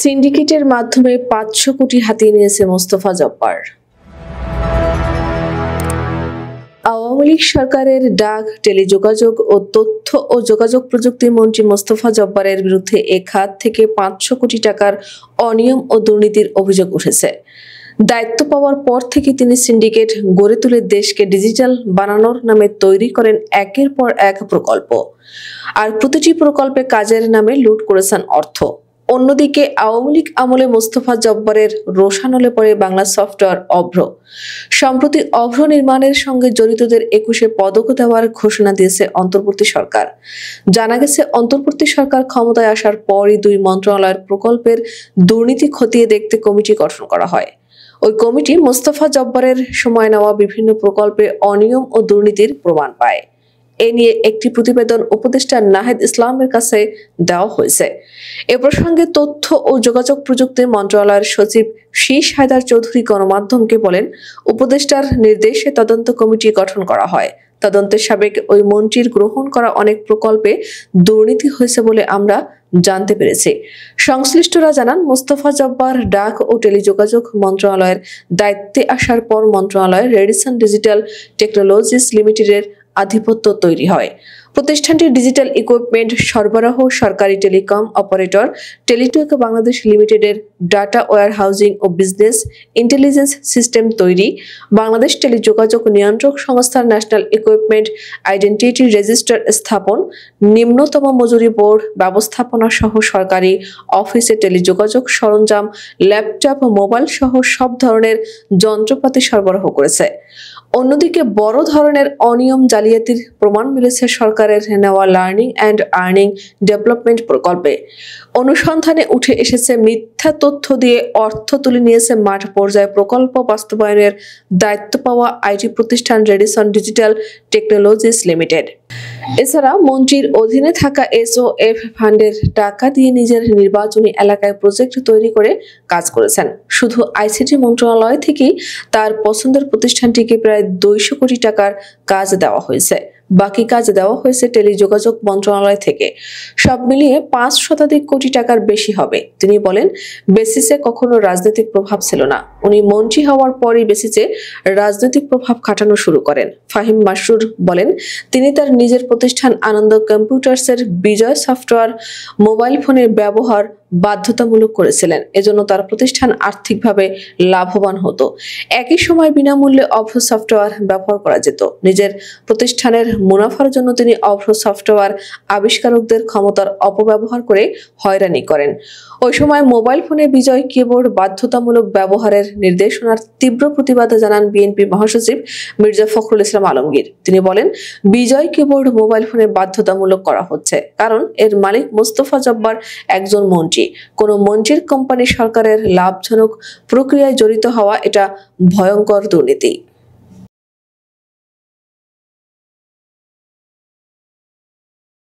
সিন্ডিকেটের মাধ্যমে ৫০০ কোটি হাতিয়ে নিয়েছে মোস্তফা জব্বার। আওয়ামী লীগ সরকারের ডাক, টেলিযোগাযোগ ও তথ্য ও যোগাযোগ প্রযুক্তি মন্ত্রী মোস্তফা জব্বারের বিরুদ্ধে এ খাত থেকে ৫০০ কোটি টাকার অনিয়ম ও দুর্নীতির অভিযোগ উঠেছে। দায়িত্ব পাওয়ার পর থেকে তিনি সিন্ডিকেট গড়ে তুলে দেশকে ডিজিটাল বানানোর নামে তৈরি করেন একের পর এক প্রকল্প, আর প্রতিটি প্রকল্পে কাজের নামে লুট করেছেন অর্থ। অন্যদিকে আওয়ামী লীগ আমলে মোস্তফা জব্বারের রোষানলে পড়ে বাংলা সফটওয়্যার অভ্র। সম্প্রতি অভ্র নির্মাণের সঙ্গে জড়িতদের ২১ পদক দেওয়ার ঘোষণা দিয়েছে অন্তর্বর্তী সরকার। জানা গেছে, অন্তর্বর্তী সরকার ক্ষমতায় আসার পরই দুই মন্ত্রণালয়ের প্রকল্পের দুর্নীতি খতিয়ে দেখতে কমিটি গঠন করা হয়। ওই কমিটি মোস্তফা জব্বারের সময় নেওয়া বিভিন্ন প্রকল্পে অনিয়ম ও দুর্নীতির প্রমাণ পায়। এ নিয়ে একটি প্রতিবেদন উপদেষ্টা নাহিদ ইসলামের কাছে দেওয়া হয়েছে। এ প্রসঙ্গে তথ্য ও যোগাযোগ প্রযুক্তি মন্ত্রণালয়ের সচিব শীষ হায়দার চৌধুরী গণমাধ্যমকে বলেন, উপদেষ্টার নির্দেশে তদন্ত কমিটি গঠন করা হয়। তদন্তে সাবেক ওই মন্ত্রীর গ্রহণ করা অনেক প্রকল্পে দুর্নীতি হয়েছে বলে আমরা জানতে পেরেছি। সংশ্লিষ্টরা জানান, মোস্তফা জব্বার ডাক ও টেলিযোগাযোগ মন্ত্রণালয়ের দায়িত্বে আসার পর মন্ত্রণালয়ের রেডিসন ডিজিটাল টেকনোলজিস লিমিটেডের আধিপত্য তৈরি হয়। প্রতিষ্ঠানটির ডিজিটাল ইকুইপমেন্ট সরবরাহ, সরকারি টেলিকম অপারেটর টেলিটক বাংলাদেশ লিমিটেডের ডাটা ওয়্যার হাউজিং ও বিজনেস ইন্টেলিজেন্স সিস্টেম তৈরি, বাংলাদেশ টেলিযোগাযোগ নিয়ন্ত্রক সংস্থার ন্যাশনাল ইকুইপমেন্ট আইডেন্টিটি রেজিস্টার স্থাপন, নিম্নতম মজুরি বোর্ড ব্যবস্থাপনা সহ সরকারি অফিসে টেলিযোগাযোগ সরঞ্জাম, ল্যাপটপ, মোবাইল সহ সব ধরনের যন্ত্রপাতি সরবরাহ করেছে। অন্যদিকে বড় ধরনের অনিয়ম জালিয়াতির প্রমাণ মিলেছে সরকারের নেওয়া লার্নিং অ্যান্ড আর্নিং ডেভেলপমেন্ট প্রকল্পে। অনুসন্ধানে উঠে এসেছে, মিথ্যা তথ্য দিয়ে অর্থ তুলে নিয়েছে মাঠ পর্যায়ে প্রকল্প বাস্তবায়নের দায়িত্ব পাওয়া আইটি প্রতিষ্ঠান রেডিসন ডিজিটাল টেকনোলজিস লিমিটেড। এছাড়া মন্ত্রীর অধীনে থাকা এসওএফ ফান্ডের টাকা দিয়ে নিজের নির্বাচনী এলাকায় প্রজেক্ট তৈরি করে কাজ করেছেন। শুধু আইসিটি মন্ত্রণালয় থেকেই তার পছন্দের প্রতিষ্ঠানটিকে প্রায় ২০০ কোটি টাকার কাজ দেওয়া হয়েছে। বাকি কাজ দেওয়া হয়েছে টেলিযোগাযোগ মন্ত্রণালয় থেকে। সব মিলিয়ে ৫ শতাধিক কোটি টাকার বেশি হবে। তিনি বলেন, বেসিসে কখনো রাজনৈতিক প্রভাব ছিল না। উনি মন্ত্রী হওয়ার পরই বেসিসে রাজনৈতিক প্রভাব খাটানো শুরু করেন। ফাহিম মাসরুর বলেন, তিনি তার নিজের প্রতিষ্ঠান আনন্দ কম্পিউটার্সের বিজয় সফটওয়্যার মোবাইল ফোনের ব্যবহার বাধ্যতামূলক করেছিলেন। এজন্য তার প্রতিষ্ঠান আর্থিকভাবে লাভবান হতো। একই সময় বিনামূল্যে অভ্র সফটওয়্যার ব্যবহার করা যেত। নিজের প্রতিষ্ঠানের মুনাফার জন্য তিনি অভ্র সফটওয়্যার আবিষ্কারকদের ক্ষমতার অপব্যবহার করে হয়রানি করেন। ওই সময় মোবাইল ফোনে বিজয় কিবোর্ড বাধ্যতামূলক ব্যবহারের নির্দেশনার তীব্র প্রতিবাদ জানান বিএনপি মহাসচিব মির্জা ফখরুল ইসলাম আলমগীর। তিনি বলেন, বিজয় কিবোর্ড মোবাইল ফোনে বাধ্যতামূলক করা হচ্ছে কারণ এর মালিক মোস্তফা জব্বার একজন মন্ত্রী। কোনো মন্ত্রীর কোম্পানি সরকারের লাভজনক প্রক্রিয়ায় জড়িত হওয়া এটা ভয়ঙ্কর দুর্নীতি।